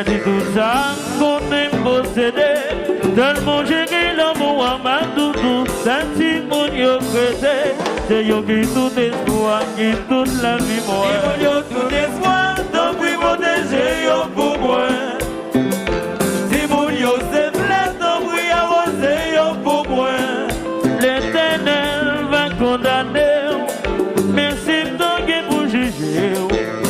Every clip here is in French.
Perdu tout ça qu'on aime posséder. Tellement j'ai l'amour à ma doudou. Senti mon yo crété. C'est yo qui tout espoir, qui toute la vie moi. Si mon yo tout espoir, donc oui protéger yo pour moi. Si mon yo c'est plein, donc oui arroser yo pour moi. L'Éternel va condamner. Merci de pour juger.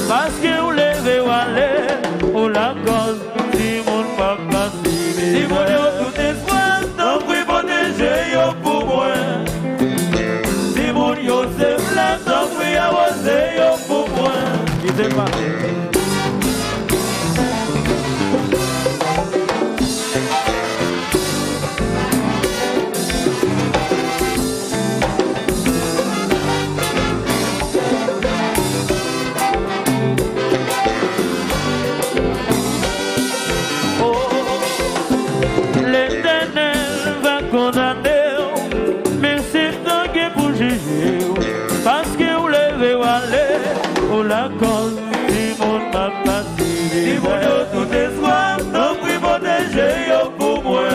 Parce que vous levez ou allez, ou la cause, si mon papa si mon yo tout espoir, donc oui protéger yo pour moi. Si mon yo c'est plein, donc oui arroser yo pour moi. Il s'est pas. La cause si mon papa si mon yo tout espoir, donc oui protéger yo pour moi.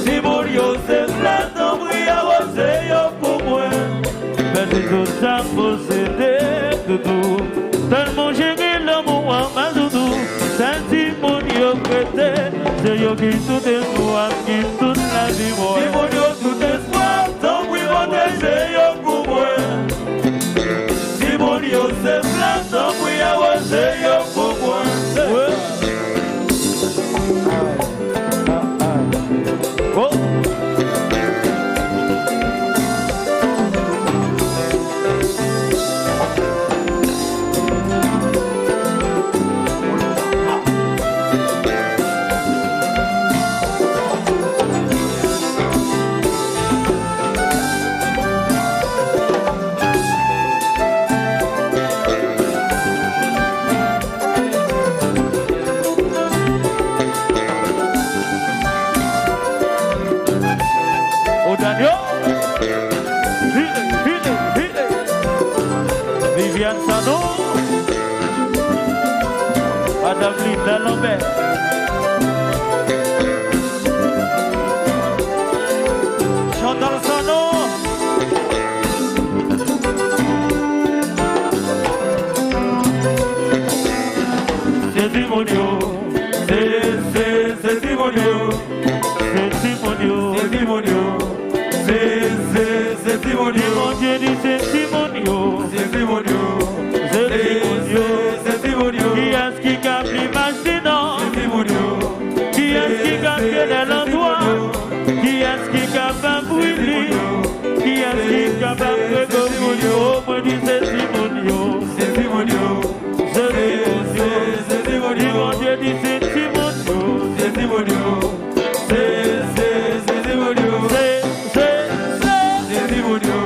Si mon yo c'est plein, donc oui arroser yo pour moi. Perdu tout ça posséder tout. Tellement j'ai l'amour à ma doudou. Senti mon yo prêté. C'est yo qui tout espoir, qui toute la vie moi. Si mon yo tout espoir, donc oui protéger yo pour moi. Mon yo c'est plein, donc oui arroser yo pour moi. Oh. Viviane Sano, Madame Linda Lambert, Chantal Sano, c'est Simonio, c'est Simonio, c'est Simonio, c'est Simonio, c'est Simonio, mon Dieu dit c'est Simonio, c'est Simonio. C'est Simonio. Qui est-ce qui a pris ma sinon? C'est Simonio. Qui est-ce qui a fait l'endroit? Qui est-ce qui a fait brûler? Qui est-ce qui a fait Simonio? Moi dis c'est Simonio. C'est Simonio. C'est Simonio. C'est Simonio. Mon Dieu dit c'est Simonio. C'est Simonio. C'est Simonio. C'est Simonio.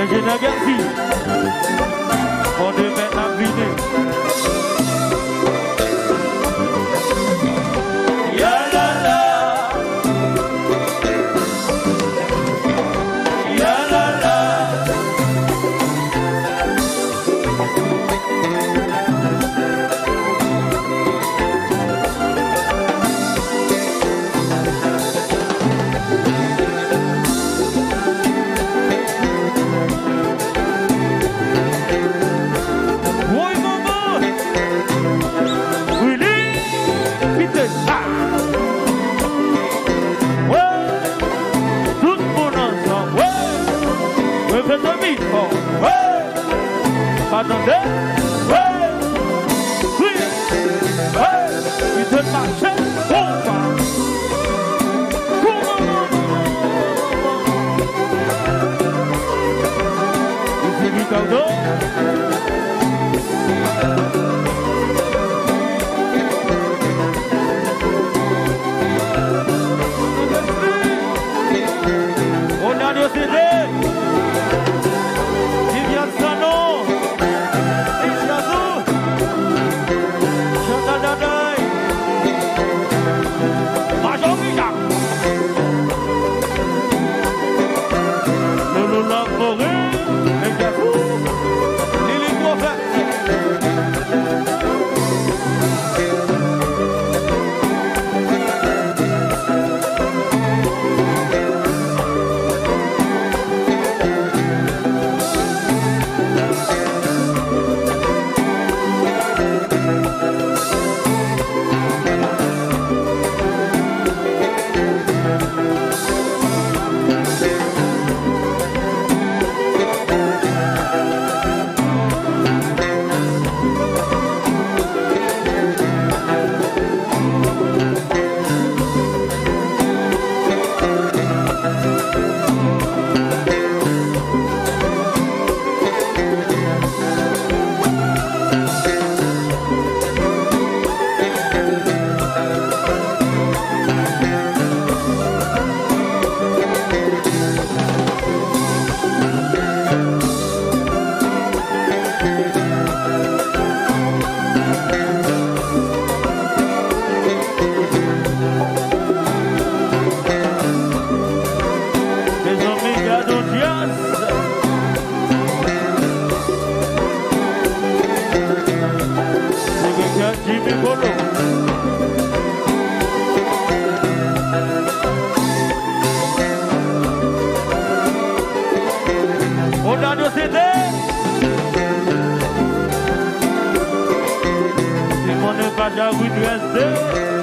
Je n'ai rien dit. On devait inviter. Attendez, oui, il te marche, ici Ricardo, j'avoue de rester.